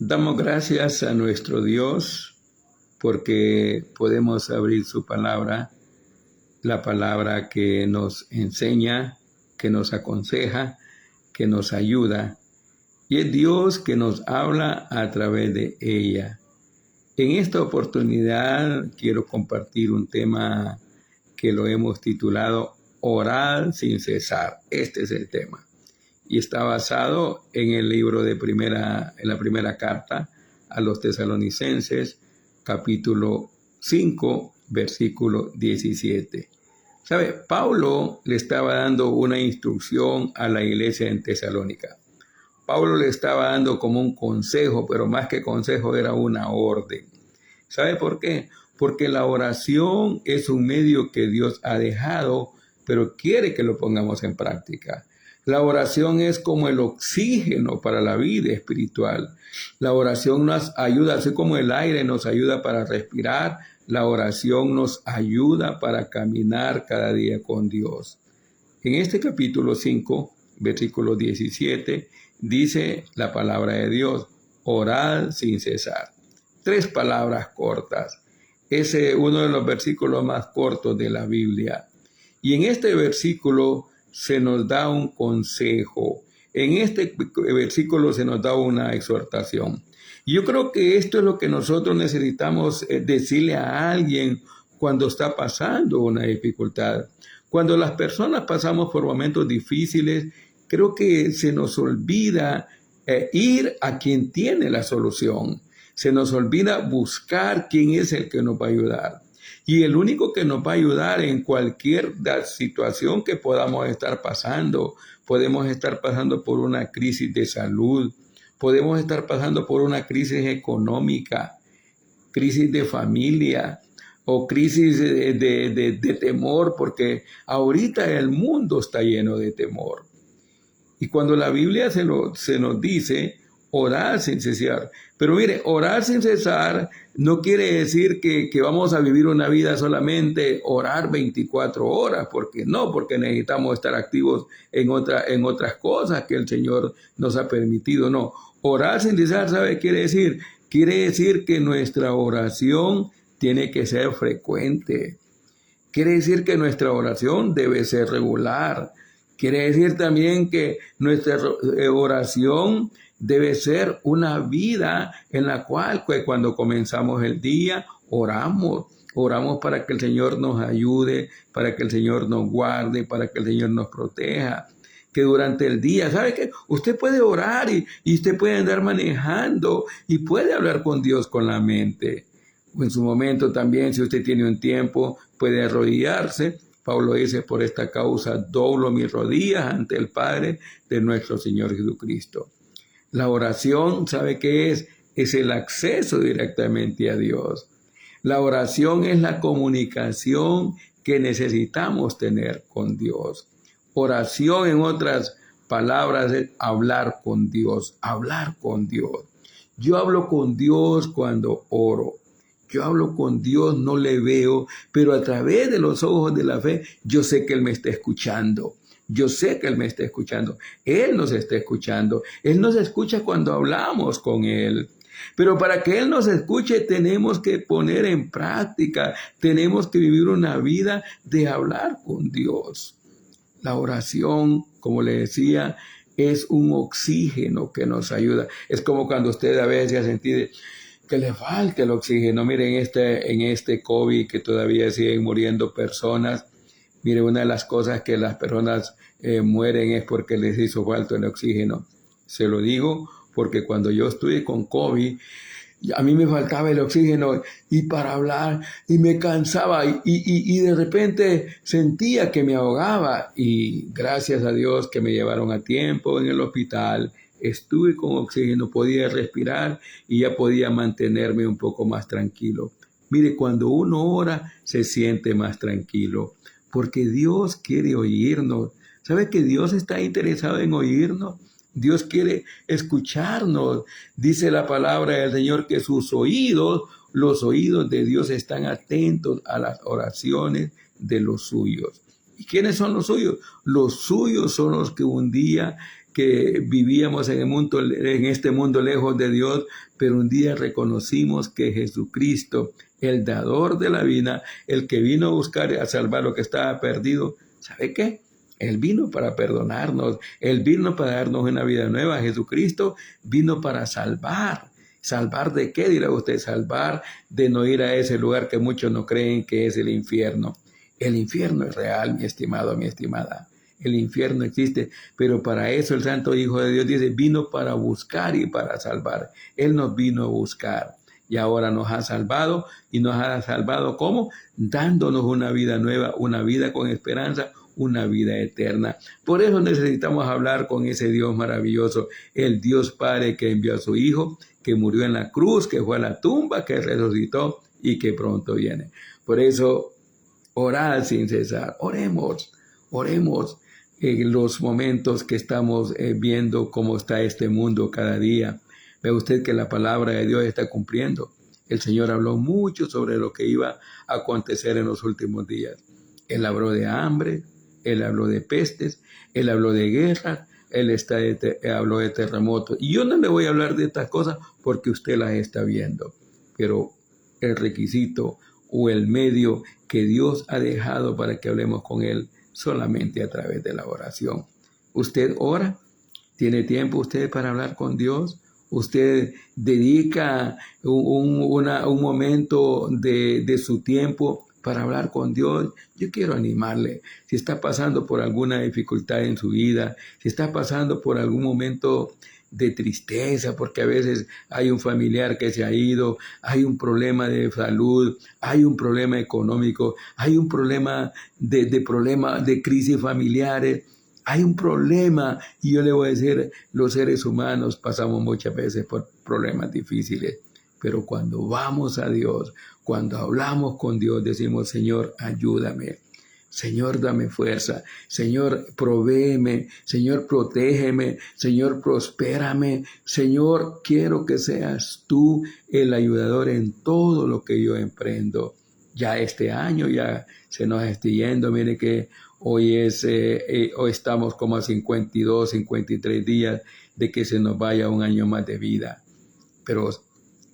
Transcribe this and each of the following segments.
Damos gracias a nuestro Dios porque podemos abrir su palabra, la palabra que nos enseña, que nos aconseja, que nos ayuda. Y es Dios que nos habla a través de ella. En esta oportunidad quiero compartir un tema que lo hemos titulado Orar sin cesar. Este es el tema. Y está basado en el libro en la primera carta a los tesalonicenses, capítulo 5, versículo 17. ¿Sabe? Pablo le estaba dando una instrucción a la iglesia en Tesalónica. Pablo le estaba dando como un consejo, pero más que consejo era una orden. ¿Sabe por qué? Porque la oración es un medio que Dios ha dejado, pero quiere que lo pongamos en práctica. La oración es como el oxígeno para la vida espiritual. La oración nos ayuda, así como el aire nos ayuda para respirar, la oración nos ayuda para caminar cada día con Dios. En este capítulo 5, versículo 17, dice la palabra de Dios, orad sin cesar. 3 palabras cortas. Es uno de los versículos más cortos de la Biblia. Y en este versículo se nos da un consejo. En este versículo se nos da una exhortación. Y yo creo que esto es lo que nosotros necesitamos decirle a alguien cuando está pasando una dificultad. Cuando las personas pasamos por momentos difíciles, creo que se nos olvida ir a quien tiene la solución. Se nos olvida buscar quién es el que nos va a ayudar. Y el único que nos va a ayudar en cualquier situación que podamos estar pasando, podemos estar pasando por una crisis de salud, podemos estar pasando por una crisis económica, crisis de familia o crisis de temor, porque ahorita el mundo está lleno de temor. Y cuando la Biblia se nos dice, orar sin cesar. Pero mire, orar sin cesar no quiere decir que vamos a vivir una vida solamente orar 24 horas, porque no, porque necesitamos estar activos en otras cosas que el Señor nos ha permitido. No, orar sin cesar, ¿sabe qué quiere decir? Quiere decir que nuestra oración tiene que ser frecuente. Quiere decir que nuestra oración debe ser regular. Quiere decir también que nuestra oración debe ser una vida en la cual cuando comenzamos el día oramos para que el Señor nos ayude, para que el Señor nos guarde, para que el Señor nos proteja. Que durante el día, ¿sabe qué? Usted puede orar y usted puede andar manejando y puede hablar con Dios con la mente. O en su momento también, si usted tiene un tiempo, puede arrodillarse. Pablo dice, por esta causa doblo mis rodillas ante el Padre de nuestro Señor Jesucristo. La oración, ¿sabe qué es? Es el acceso directamente a Dios. La oración es la comunicación que necesitamos tener con Dios. Oración, en otras palabras, es hablar con Dios, hablar con Dios. Yo hablo con Dios cuando oro. Yo hablo con Dios, no le veo, pero a través de los ojos de la fe, yo sé que Él me está escuchando. Yo sé que Él me está escuchando. Él nos está escuchando. Él nos escucha cuando hablamos con Él. Pero para que Él nos escuche, tenemos que poner en práctica, tenemos que vivir una vida de hablar con Dios. La oración, como le decía, es un oxígeno que nos ayuda. Es como cuando usted a veces ha sentido que le falta el oxígeno. Miren, en este COVID que todavía siguen muriendo personas. Mire, una de las cosas que las personas mueren es porque les hizo falta el oxígeno. Se lo digo porque cuando yo estuve con COVID, a mí me faltaba el oxígeno y para hablar y me cansaba y de repente sentía que me ahogaba y gracias a Dios que me llevaron a tiempo en el hospital. Estuve con oxígeno, podía respirar y ya podía mantenerme un poco más tranquilo. Mire, cuando uno ora, se siente más tranquilo, porque Dios quiere oírnos. ¿Sabe que Dios está interesado en oírnos? Dios quiere escucharnos. Dice la palabra del Señor que sus oídos, los oídos de Dios están atentos a las oraciones de los suyos. ¿Y quiénes son los suyos? Los suyos son los que un día que vivíamos en este mundo lejos de Dios, pero un día reconocimos que Jesucristo, el dador de la vida, el que vino a buscar y a salvar lo que estaba perdido, ¿sabe qué? Él vino para perdonarnos, Él vino para darnos una vida nueva. Jesucristo vino para salvar. ¿Salvar de qué, dirá usted? Salvar de no ir a ese lugar que muchos no creen que es el infierno. El infierno es real, mi estimado, mi estimada. El infierno existe, pero para eso el Santo Hijo de Dios dice, vino para buscar y para salvar. Él nos vino a buscar y ahora nos ha salvado. ¿Y nos ha salvado cómo? Dándonos una vida nueva, una vida con esperanza, una vida eterna. Por eso necesitamos hablar con ese Dios maravilloso, el Dios Padre que envió a su Hijo, que murió en la cruz, que fue a la tumba, que resucitó y que pronto viene. Por eso, orad sin cesar. Oremos en los momentos que estamos viendo cómo está este mundo cada día. Ve usted que la palabra de Dios está cumpliendo. El Señor habló mucho sobre lo que iba a acontecer en los últimos días. Él habló de hambre, Él habló de pestes, Él habló de guerra, Él habló de terremotos. Y yo no le voy a hablar de estas cosas porque usted las está viendo. Pero el requisito o el medio que Dios ha dejado para que hablemos con Él solamente a través de la oración. ¿Usted ora? ¿Tiene tiempo usted para hablar con Dios? ¿Usted dedica un momento de su tiempo para hablar con Dios? Yo quiero animarle. Si está pasando por alguna dificultad en su vida, si está pasando por algún momento de tristeza, porque a veces hay un familiar que se ha ido, hay un problema de salud, hay un problema económico, hay un problema de crisis familiares, hay un problema, y yo le voy a decir, los seres humanos pasamos muchas veces por problemas difíciles, pero cuando vamos a Dios, cuando hablamos con Dios, decimos, Señor, ayúdame. Señor, dame fuerza. Señor, provéeme. Señor, protégeme. Señor, prospérame. Señor, quiero que seas tú el ayudador en todo lo que yo emprendo. Ya este año ya se nos está yendo. Mire que hoy estamos como a 52, 53 días de que se nos vaya un año más de vida. Pero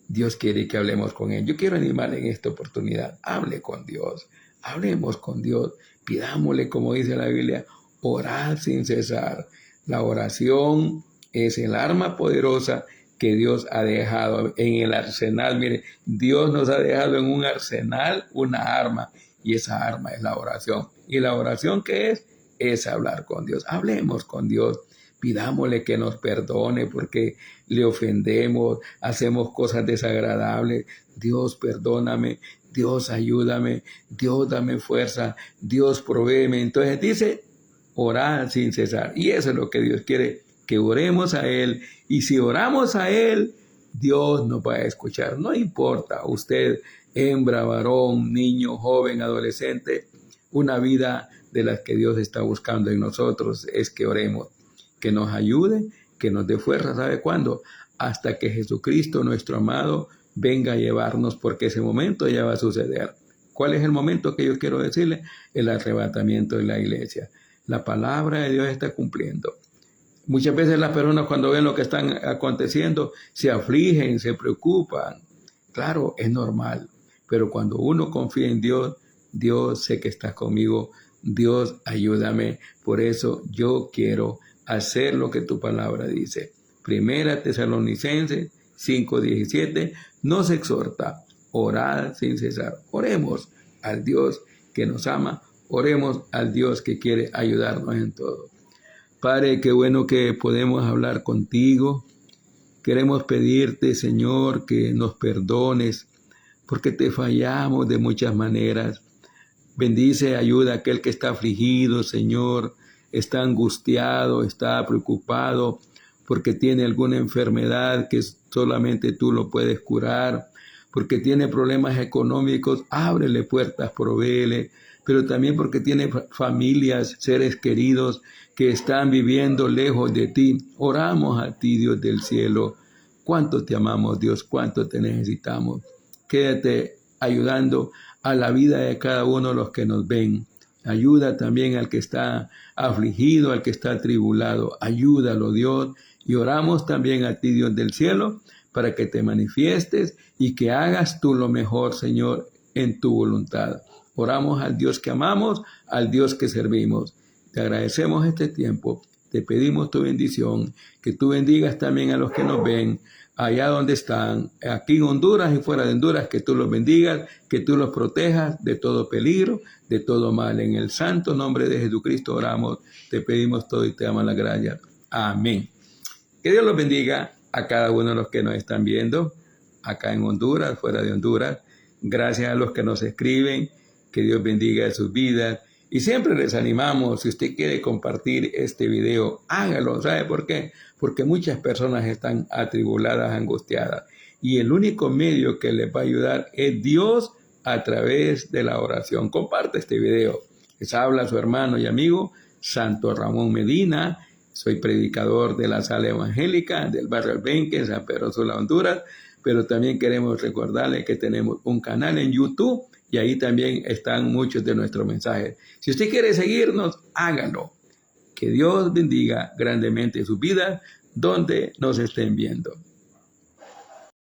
Dios quiere que hablemos con Él. Yo quiero animarle en esta oportunidad. Hable con Dios. Hablemos con Dios, pidámosle, como dice la Biblia, orad sin cesar. La oración es el arma poderosa que Dios ha dejado en el arsenal. Mire, Dios nos ha dejado en un arsenal una arma, y esa arma es la oración. ¿Y la oración qué es? Es hablar con Dios. Hablemos con Dios. Pidámosle que nos perdone porque le ofendemos, hacemos cosas desagradables. Dios, perdóname. Dios, ayúdame. Dios, dame fuerza. Dios, provéeme. Entonces dice, orar sin cesar. Y eso es lo que Dios quiere, que oremos a Él. Y si oramos a Él, Dios nos va a escuchar. No importa, usted, hembra, varón, niño, joven, adolescente, una vida de las que Dios está buscando en nosotros es que oremos. Que nos ayude, que nos dé fuerza. ¿Sabe cuándo? Hasta que Jesucristo, nuestro amado, venga a llevarnos, porque ese momento ya va a suceder. ¿Cuál es el momento que yo quiero decirle? El arrebatamiento de la iglesia. La palabra de Dios está cumpliendo. Muchas veces las personas cuando ven lo que están aconteciendo se afligen, se preocupan. Claro, es normal. Pero cuando uno confía en Dios, Dios, sé que estás conmigo. Dios, ayúdame. Por eso yo quiero hacer lo que tu palabra dice. Primera Tesalonicenses 5:17 nos exhorta, orad sin cesar. Oremos al Dios que nos ama, oremos al Dios que quiere ayudarnos en todo. Padre, qué bueno que podemos hablar contigo. Queremos pedirte, Señor, que nos perdones, porque te fallamos de muchas maneras. Bendice, ayuda a aquel que está afligido, Señor, está angustiado, está preocupado, porque tiene alguna enfermedad que solamente tú lo puedes curar, porque tiene problemas económicos, ábrele puertas, provéele, pero también porque tiene familias, seres queridos que están viviendo lejos de ti. Oramos a ti, Dios del cielo. Cuánto te amamos, Dios, cuánto te necesitamos. Quédate ayudando a la vida de cada uno de los que nos ven. Ayuda también al que está afligido, al que está atribulado. Ayúdalo, Dios. Y oramos también a ti, Dios del cielo, para que te manifiestes y que hagas tú lo mejor, Señor, en tu voluntad. Oramos al Dios que amamos, al Dios que servimos. Te agradecemos este tiempo. Te pedimos tu bendición, que tú bendigas también a los que nos ven, allá donde están, aquí en Honduras y fuera de Honduras, que tú los bendigas, que tú los protejas de todo peligro, de todo mal. En el santo nombre de Jesucristo oramos, te pedimos todo y te damos las gracias. Amén. Que Dios los bendiga a cada uno de los que nos están viendo, acá en Honduras, fuera de Honduras. Gracias a los que nos escriben, que Dios bendiga sus vidas. Y siempre les animamos, si usted quiere compartir este video, hágalo. ¿Sabe por qué? Porque muchas personas están atribuladas, angustiadas. Y el único medio que les va a ayudar es Dios a través de la oración. Comparte este video. Les habla su hermano y amigo, Santo Ramón Medina. Soy predicador de la Sala Evangélica del barrio Albenque, en San Pedro Sula, Honduras. Pero también queremos recordarles que tenemos un canal en YouTube. Y ahí también están muchos de nuestros mensajes. Si usted quiere seguirnos, hágalo. Que Dios bendiga grandemente su vida donde nos estén viendo.